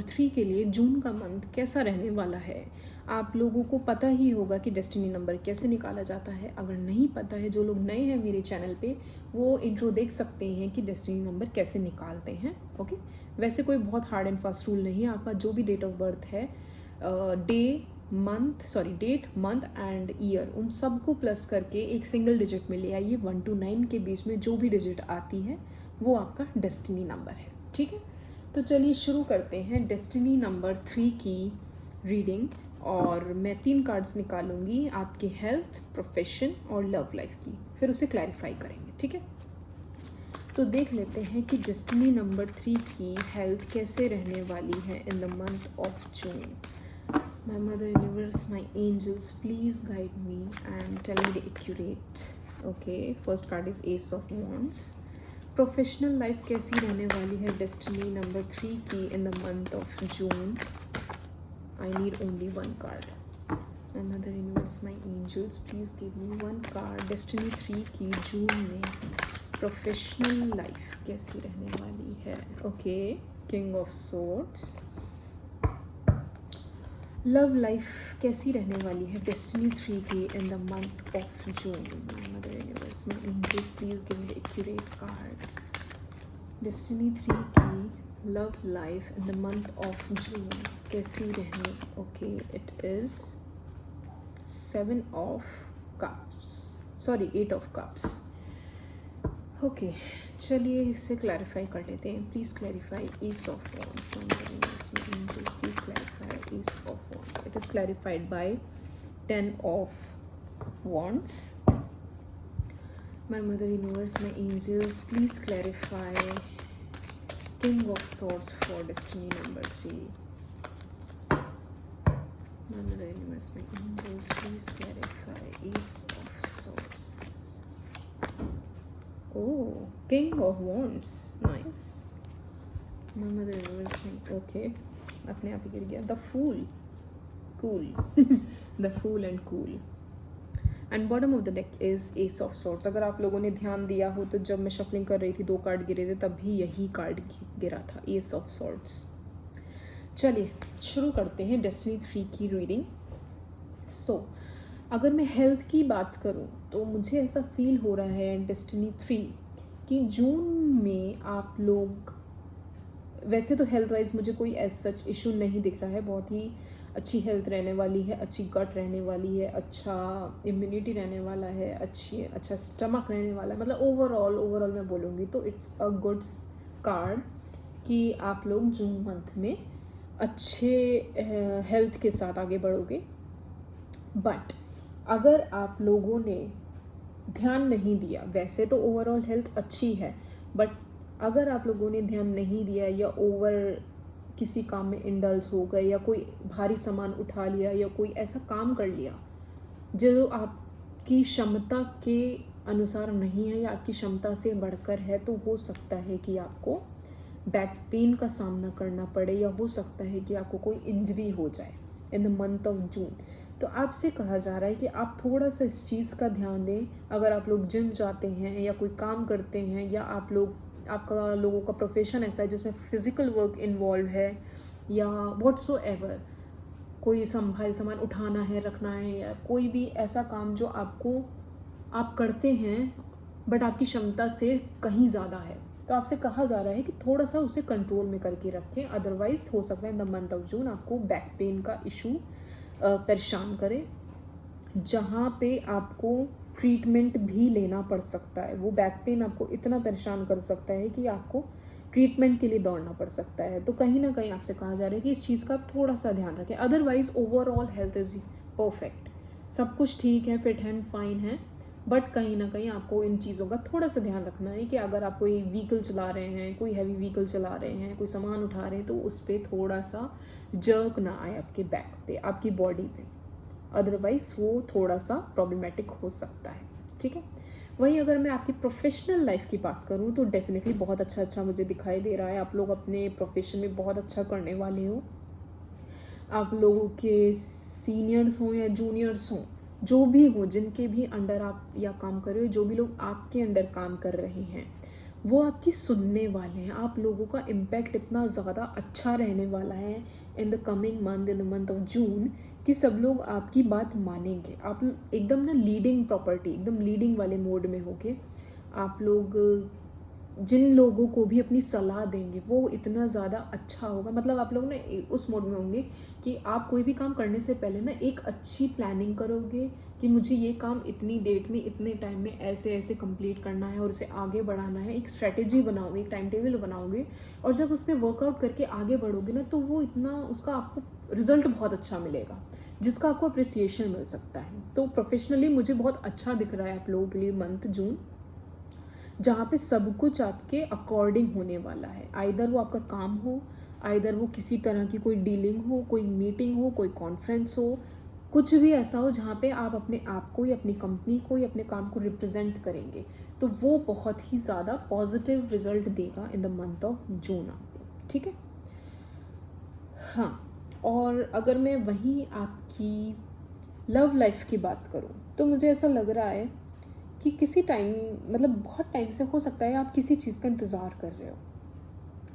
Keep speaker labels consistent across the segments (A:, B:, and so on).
A: 3 के लिए जून का मंथ कैसा रहने वाला है। आप लोगों को पता ही होगा कि डेस्टिनी नंबर कैसे निकाला जाता है। अगर नहीं पता है, जो लोग नए हैं मेरे चैनल पे, वो इंट्रो देख सकते हैं कि डेस्टिनी नंबर कैसे निकालते हैं। ओके, वैसे कोई बहुत हार्ड एंड फास्ट रूल नहीं है। आपका जो भी डेट ऑफ बर्थ है, डेट मंथ एंड ईयर, उन सबको प्लस करके एक सिंगल डिजिट में ले आइए। 1 to 9 के बीच में जो भी डिजिट आती है वो आपका डेस्टिनी नंबर है। ठीक है, तो चलिए शुरू करते हैं डेस्टिनी नंबर 3 की रीडिंग। और मैं 3 कार्ड्स निकालूंगी आपके हेल्थ, प्रोफेशन और लव लाइफ की, फिर उसे क्लैरिफाई करेंगे। ठीक है, तो देख लेते हैं कि डेस्टिनी नंबर 3 की हेल्थ कैसे रहने वाली है इन the month of June. My mother universe, my angels, please guide me and tell me the accurate. Okay, first card is Ace of Wands. Professional life कैसी रहने वाली है डेस्टिनी नंबर 3 की in the month of June. I need only 1 card. My mother universe, my angels, please give me 1 card. Destiny 3 की जून में professional life कैसी रहने वाली है। Okay, king of swords. Love life कैसी रहने वाली है डेस्टिनी 3 की in the month of June. My mother universe, my angels, please give me the accurate card. Destiny 3 की love life in the month of June कैसी रहने। Okay, it is 7 of cups, sorry 8 of cups. Okay, चलिए इसे clarify कर लेते हैं। Please clarify ace of wands. Please clarify ace of wands. It is clarified by 10 of wands. My mother universe, my angels, please clarify king of swords for destiny number 3। My mother universe, my angels, please clarify ace of swords. Oh, King of Wands, nice. My mother universe में, okay, अपने आप ही गिर गया। The Fool, cool. The Fool and cool. And bottom of the deck is Ace of Swords. अगर आप लोगों ने ध्यान दिया हो तो जब मैं शफलिंग कर रही थी 2 कार्ड गिरे थे, तब भी यही कार्ड गिरा था, Ace of Swords. चलिए शुरू करते हैं डेस्टिनी 3 की रीडिंग। अगर मैं हेल्थ की बात करूं तो मुझे ऐसा फील हो रहा है डेस्टिनी 3 कि जून में आप लोग, वैसे तो हेल्थ वाइज मुझे कोई एज सच इशू नहीं दिख रहा है। बहुत ही अच्छी हेल्थ रहने वाली है, अच्छी गट रहने वाली है, अच्छा इम्यूनिटी रहने वाला है, अच्छा स्टमक रहने वाला है। मतलब ओवरऑल मैं बोलूँगी तो इट्स अ गुड कार्ड कि आप लोग जून मंथ में अच्छे हेल्थ के साथ आगे बढ़ोगे। बट अगर आप लोगों ने ध्यान नहीं दिया, वैसे तो ओवरऑल हेल्थ अच्छी है, बट अगर आप लोगों ने ध्यान नहीं दिया या ओवर किसी काम में इंडल्ज हो गए या कोई भारी सामान उठा लिया या कोई ऐसा काम कर लिया जो आपकी क्षमता के अनुसार नहीं है या आपकी क्षमता से बढ़कर है, तो हो सकता है कि आपको बैक पेन का सामना करना पड़े या हो सकता है कि आपको कोई इंजरी हो जाए इन द मंथ ऑफ जून। तो आपसे कहा जा रहा है कि आप थोड़ा सा इस चीज़ का ध्यान दें। अगर आप लोग जिम जाते हैं या कोई काम करते हैं या आपका लोगों का प्रोफेशन ऐसा है जिसमें फिज़िकल वर्क इन्वॉल्व है या व्हाटसोएवर, कोई सामान उठाना है, रखना है, या कोई भी ऐसा काम जो आप करते हैं बट आपकी क्षमता से कहीं ज़्यादा है, तो आपसे कहा जा रहा है कि थोड़ा सा उसे कंट्रोल में करके रखें। अदरवाइज़ हो सकता है इन द मंथ ऑफ जून आपको बैक पेन का इशू परेशान करे, जहाँ पे आपको ट्रीटमेंट भी लेना पड़ सकता है। वो बैक पेन आपको इतना परेशान कर सकता है कि आपको ट्रीटमेंट के लिए दौड़ना पड़ सकता है। तो कहीं ना कहीं आपसे कहा जा रहा है कि इस चीज़ का आप थोड़ा सा ध्यान रखें। Otherwise overall health is perfect, सब कुछ ठीक है, फिट एंड फाइन है, बट कहीं ना कहीं आपको इन चीज़ों का थोड़ा सा ध्यान रखना है कि अगर आप कोई व्हीकल चला रहे हैं, कोई हैवी व्हीकल चला रहे हैं, कोई सामान उठा रहे हैं, तो उस पर थोड़ा सा जर्क ना आए आपके बैक पे, आपकी बॉडी पे। अदरवाइज़ वो थोड़ा सा प्रॉब्लमेटिक हो सकता है। ठीक है, वहीं अगर मैं आपकी प्रोफेशनल लाइफ की बात करूं तो डेफिनेटली बहुत अच्छा मुझे दिखाई दे रहा है। आप लोग अपने प्रोफेशन में बहुत अच्छा करने वाले हो। आप लोगों के सीनियर्स हों या जूनियर्स हों, जो भी हो, जिनके भी अंडर आप या काम कर रहे हो, जो भी लोग आपके अंडर काम कर रहे हैं, वो आपकी सुनने वाले हैं। आप लोगों का इम्पैक्ट इतना ज़्यादा अच्छा रहने वाला है in the coming month, in the month of जून, कि सब लोग आपकी बात मानेंगे। आप एकदम ना लीडिंग प्रॉपर्टी, एकदम लीडिंग वाले मोड में होके आप लोग जिन लोगों को भी अपनी सलाह देंगे वो इतना ज़्यादा अच्छा होगा। मतलब आप लोग ना उस मोड में होंगे कि आप कोई भी काम करने से पहले ना एक अच्छी प्लानिंग करोगे कि मुझे ये काम इतनी डेट में, इतने टाइम में ऐसे ऐसे कंप्लीट करना है और उसे आगे बढ़ाना है। एक स्ट्रेटेजी बनाओगे, एक टाइम टेबल बनाओगे, और जब उसमें वर्कआउट करके आगे बढ़ोगे ना, तो वो इतना, उसका आपको रिजल्ट बहुत अच्छा मिलेगा, जिसका आपको अप्रिसिएशन मिल सकता है। तो प्रोफेशनली मुझे बहुत अच्छा दिख रहा है आप लोगों के लिए मंथ जून, जहाँ पे सब कुछ आपके अकॉर्डिंग होने वाला है। आइदर वो आपका काम हो, आइदर वो किसी तरह की कोई डीलिंग हो, कोई मीटिंग हो, कोई कॉन्फ्रेंस हो, कुछ भी ऐसा हो जहाँ पे आप अपने आप को या अपनी कंपनी को या अपने काम को रिप्रेजेंट करेंगे, तो वो बहुत ही ज़्यादा पॉजिटिव रिजल्ट देगा इन द मंथ ऑफ जून आपको। ठीक है। हाँ, और अगर मैं वहीं आपकी लव लाइफ की बात करूँ, तो मुझे ऐसा लग रहा है कि किसी टाइम, मतलब बहुत टाइम से हो सकता है आप किसी चीज़ का इंतज़ार कर रहे हो।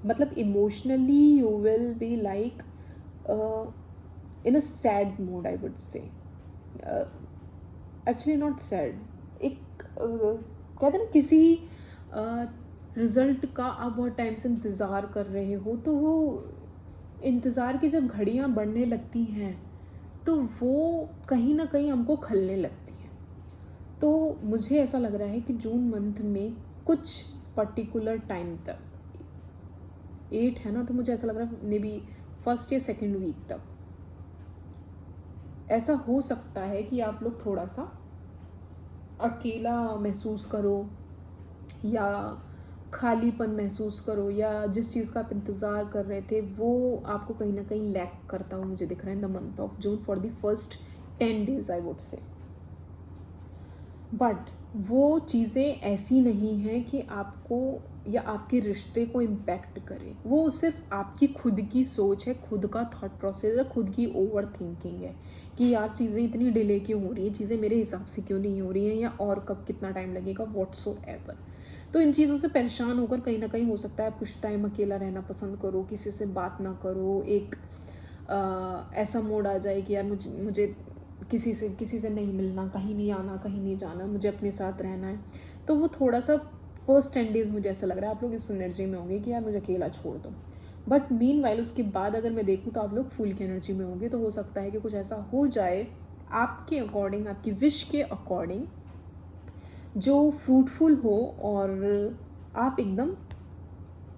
A: मतलब emotionally you will be like in a sad mode, I would say. Actually not sad, एक कहते हैं ना, किसी रिज़ल्ट का आप बहुत टाइम से इंतज़ार कर रहे हो, तो वो इंतज़ार की जब घड़ियाँ बढ़ने लगती हैं तो वो कहीं ना कहीं हमको खलने लगती हैं। तो मुझे ऐसा लग रहा है कि जून मंथ में कुछ पर्टिकुलर टाइम तक, 8 है ना, तो मुझे ऐसा लग रहा है मे बी फर्स्ट या सेकेंड वीक तक ऐसा हो सकता है कि आप लोग थोड़ा सा अकेला महसूस करो, या खालीपन महसूस करो, या जिस चीज़ का आप इंतज़ार कर रहे थे वो आपको कहीं ना कहीं लैक करता हुआ मुझे दिख रहा है इन the month of June for the first 10 days, I would say. But वो चीज़ें ऐसी नहीं हैं कि आपको या आपके रिश्ते को इम्पैक्ट करे। वो सिर्फ आपकी खुद की सोच है, खुद का थॉट प्रोसेस है, खुद की ओवर थिंकिंग है कि यार चीज़ें इतनी डिले क्यों हो रही हैं, चीज़ें मेरे हिसाब से क्यों नहीं हो रही हैं, या और कब कितना टाइम लगेगा, व्हाट्सोएवर। तो इन चीज़ों से परेशान होकर कहीं ना कहीं हो सकता है आप कुछ टाइम अकेला रहना पसंद करो, किसी से बात ना करो, एक ऐसा मोड आ जाए कि यार मुझे किसी से नहीं मिलना, कहीं नहीं आना, कहीं नहीं जाना, मुझे अपने साथ रहना है। तो वो थोड़ा सा फर्स्ट 10 days मुझे ऐसा लग रहा है आप लोग इस एनर्जी में होंगे कि यार मुझे अकेला छोड़ दो। बट मीन वाइल उसके बाद अगर मैं देखूँ तो आप लोग फुल की एनर्जी में होंगे। तो हो सकता है कि कुछ ऐसा हो जाए आपके अकॉर्डिंग, आपकी विश के अकॉर्डिंग, जो फ्रूटफुल हो, और आप एकदम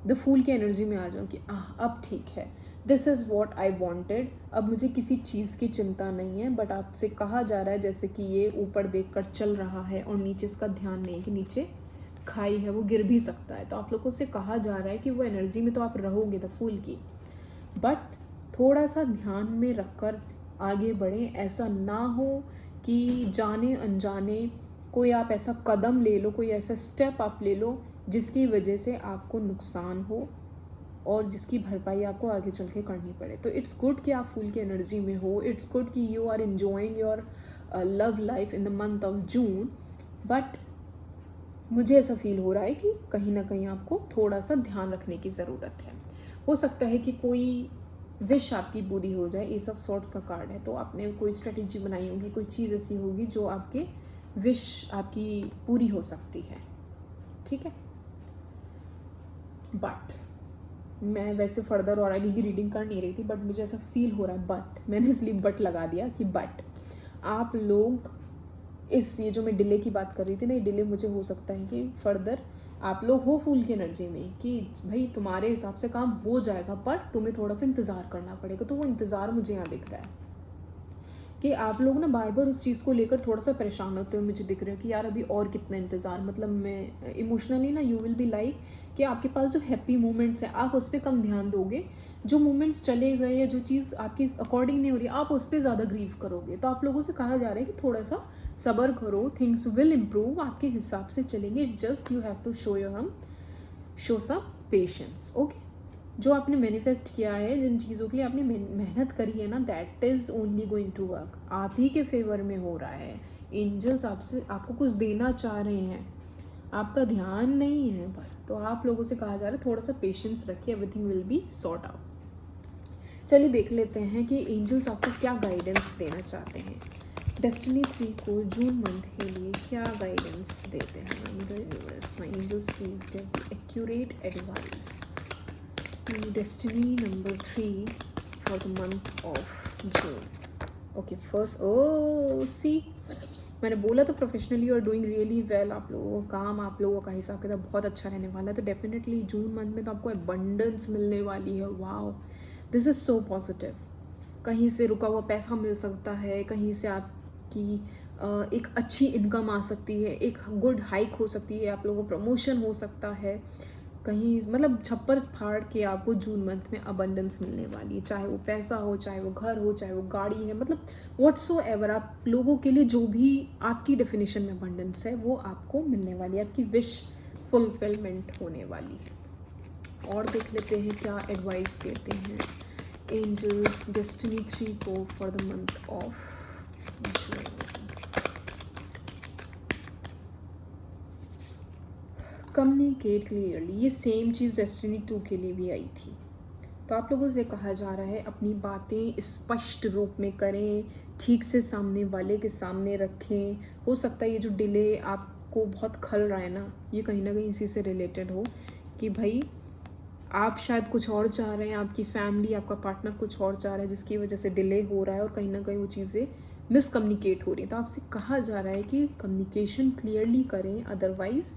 A: द फूल की एनर्जी में आ जाओ कि अब ठीक है, this is what I wanted, अब मुझे किसी चीज़ की चिंता नहीं है। बट आपसे कहा जा रहा है जैसे कि ये ऊपर देख कर चल रहा है और नीचे इसका ध्यान नहीं है कि नीचे खाई है, वो गिर भी सकता है। तो आप लोगों से कहा जा रहा है कि वो एनर्जी में तो आप रहोगे द फूल की, बट थोड़ा सा ध्यान में रखकर आगे बढ़ें। ऐसा ना हो कि जाने अनजाने कोई आप ऐसा कदम ले लो, कोई ऐसा स्टेप आप ले लो जिसकी वजह से आपको नुकसान हो और जिसकी भरपाई आपको आगे चल के करनी पड़े। तो इट्स गुड कि आप फूल की एनर्जी में हो, इट्स गुड कि you are enjoying your love life in the month of June. But मुझे ऐसा फील हो रहा है कि कहीं ना कहीं आपको थोड़ा सा ध्यान रखने की ज़रूरत है। हो सकता है कि कोई विश आपकी पूरी हो जाए, एस ऑफ सॉर्ट्स का कार्ड है, तो आपने कोई स्ट्रेटेजी बनाई होगी, कोई चीज़ ऐसी होगी जो आपके विश आपकी पूरी हो सकती है। ठीक है। बट मैं वैसे फर्दर और आगे की रीडिंग कर नहीं रही थी, बट मुझे ऐसा फील हो रहा है, बट मैंने इसलिए बट लगा दिया कि बट आप लोग ये जो मैं डिले की बात कर रही थी ना, ये डिले मुझे हो सकता है कि फर्दर आप लोग हो फूल की एनर्जी में कि भाई तुम्हारे हिसाब से काम हो जाएगा, बट तुम्हें थोड़ा सा इंतज़ार करना पड़ेगा। तो वो इंतज़ार मुझे यहाँ दिख रहा है कि आप लोग ना बार बार उस चीज़ को लेकर थोड़ा सा परेशान होते हुए मुझे दिख रहे हो कि यार अभी और कितना इंतज़ार। मतलब मैं इमोशनली ना यू विल बी लाइक कि आपके पास जो हैप्पी मोमेंट्स हैं आप उस पर कम ध्यान दोगे, जो मोमेंट्स चले गए या जो चीज़ आपकी अकॉर्डिंग नहीं हो रही आप उस पर ज़्यादा ग्रीव करोगे। तो आप लोगों से कहा जा रहा है कि थोड़ा सा सब्र करो, थिंग्स विल इम्प्रूव, आपके हिसाब से चलेंगे। It just you have to show some patience. Okay, जो आपने मैनिफेस्ट किया है, जिन चीज़ों के लिए आपने मेहनत करी है ना, that is only going to work. आप ही के फेवर में हो रहा है। एंजल्स आपको कुछ देना चाह रहे हैं, आपका ध्यान नहीं है पर तो आप लोगों से कहा जा रहा है थोड़ा सा पेशेंस रखिए, everything will be sort out. चलिए देख लेते हैं कि एंजल्स आपको क्या गाइडेंस देना चाहते हैं। डेस्टिनी 3 को जून मंथ के लिए क्या गाइडेंस देते हैं the universe. My angels please give accurate advice to destiny number 3 for the month of June. Okay first, oh see मैंने बोला तो प्रोफेशनली और डूइंग रियली वेल। आप लोगों का काम, आप लोगों का हिसाब किताब बहुत अच्छा रहने वाला है। तो डेफिनेटली जून मंथ में तो आपको अबंडेंस मिलने वाली है। Wow, this is so positive. कहीं से रुका हुआ पैसा मिल सकता है, कहीं से आपकी एक अच्छी इनकम आ सकती है, एक गुड हाइक हो सकती है, आप लोगों को प्रमोशन हो सकता है, कहीं मतलब छप्पर फाड़ के आपको जून मंथ में अबंडेंस मिलने वाली है। चाहे वो पैसा हो, चाहे वो घर हो, चाहे वो गाड़ी है, मतलब व्हाट्सोएवर आप लोगों के लिए जो भी आपकी डेफिनेशन में अबंडेंस है वो आपको मिलने वाली है, आपकी विश फुलफिलमेंट होने वाली है। और देख लेते हैं क्या एडवाइस देते हैं एंजल्स डेस्टिनी 3 को for the month of June. Communicate clearly, ये सेम चीज़ डेस्टिनी 2 के लिए भी आई थी। तो आप लोगों से कहा जा रहा है अपनी बातें स्पष्ट रूप में करें, ठीक से सामने वाले के सामने रखें। हो सकता है ये जो डिले आपको बहुत खल रहा है ना, ये कहीं ना कहीं इसी से रिलेटेड हो कि भाई आप शायद कुछ और चाह रहे हैं, आपकी फैमिली, आपका पार्टनर कुछ और चाह रहा है, जिसकी वजह से डिले हो रहा है और कहीं ना कहीं वो चीज़ें मिसकम्युनिकेट हो रही हैं। तो आपसे कहा जा रहा है कि कम्युनिकेशन क्लियरली करें, अदरवाइज़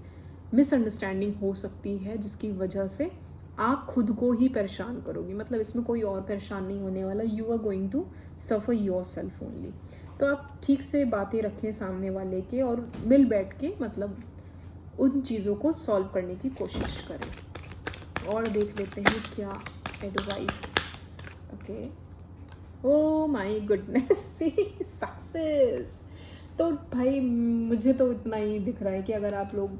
A: मिसअंडरस्टैंडिंग हो सकती है, जिसकी वजह से आप खुद को ही परेशान करोगी। मतलब इसमें कोई और परेशान नहीं होने वाला, you are going to suffer yourself only. तो आप ठीक से बातें रखें सामने वाले के और मिल बैठ के मतलब उन चीज़ों को सॉल्व करने की कोशिश करें। और देख लेते हैं क्या advice. Okay, oh my goodness, success. तो भाई मुझे तो इतना ही दिख रहा है कि अगर आप लोग,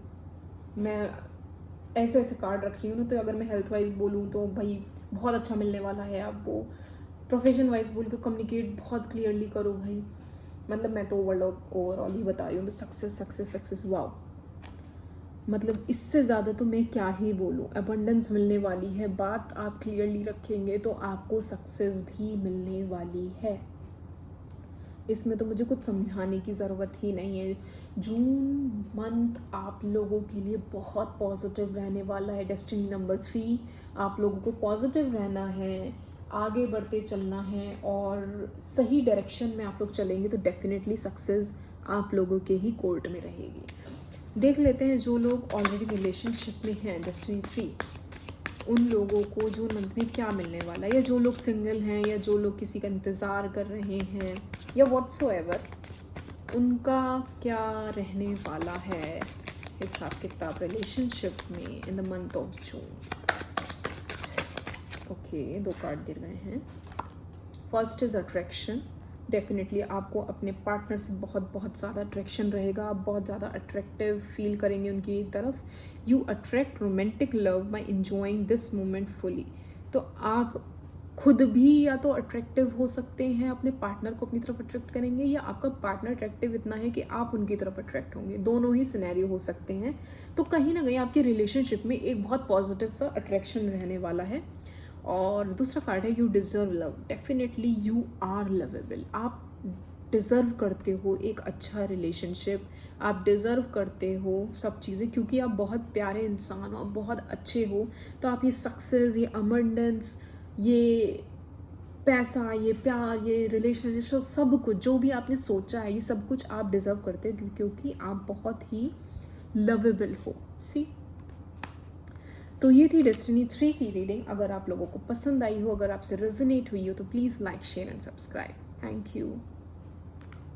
A: मैं ऐसे ऐसे कार्ड रख रही हूँ ना, तो अगर मैं हेल्थ वाइज बोलूँ तो भाई बहुत अच्छा मिलने वाला है आपको। प्रोफेशन वाइज बोलूँ तो कम्युनिकेट बहुत क्लियरली करो भाई। मतलब मैं तो ओवरऑल ही बता रही हूँ, सक्सेस सक्सेस सक्सेस। वाओ, मतलब इससे ज़्यादा तो मैं क्या ही बोलूँ। अबंडेंस मिलने वाली है, बात आप क्लियरली रखेंगे तो आपको सक्सेस भी मिलने वाली है। इसमें तो मुझे कुछ समझाने की ज़रूरत ही नहीं है। जून मंथ आप लोगों के लिए बहुत पॉजिटिव रहने वाला है। डेस्टिनी नंबर 3, आप लोगों को पॉजिटिव रहना है, आगे बढ़ते चलना है और सही डायरेक्शन में आप लोग चलेंगे तो डेफिनेटली सक्सेस आप लोगों के ही कोर्ट में रहेगी। देख लेते हैं जो लोग ऑलरेडी रिलेशनशिप में हैं डेस्टिनी 3, उन लोगों को जून मंथ में क्या मिलने वाला है, या जो लोग सिंगल हैं, या जो लोग किसी का इंतज़ार कर रहे हैं, या व्हाट्सोएवर, उनका क्या रहने वाला है हिसाब किताब रिलेशनशिप में इन the month of June. Okay, 2 card गिर गए हैं। First is attraction. डेफिनेटली आपको अपने पार्टनर से बहुत बहुत ज़्यादा अट्रैक्शन रहेगा, आप बहुत ज़्यादा अट्रैक्टिव फील करेंगे उनकी तरफ। You attract romantic love by enjoying this moment fully. तो आप खुद भी या तो अट्रैक्टिव हो सकते हैं, अपने पार्टनर को अपनी तरफ अट्रैक्ट करेंगे, या आपका पार्टनर अट्रैक्टिव इतना है कि आप उनकी तरफ अट्रैक्ट होंगे। दोनों ही सिनेरियो हो सकते हैं। तो कहीं ना कहीं आपकी रिलेशनशिप में एक बहुत पॉजिटिव सा अट्रैक्शन रहने वाला है। और दूसरा कार्ड है you deserve love. Definitely you are lovable. आप डिज़र्व करते हो एक अच्छा रिलेशनशिप, आप डिज़र्व करते हो सब चीज़ें, क्योंकि आप बहुत प्यारे इंसान हो, बहुत अच्छे हो। तो आप ये सक्सेस, ये अबंडेंस, ये पैसा, ये प्यार, ये रिलेशनशिप, सब कुछ जो भी आपने सोचा है, ये सब कुछ आप डिज़र्व करते हो क्योंकि आप बहुत ही लवेबल हो। सी, तो ये थी डेस्टिनी 3 की रीडिंग। अगर आप लोगों को पसंद आई हो, अगर आपसे रेजोनेट हुई हो, तो please like, share and subscribe. Thank you.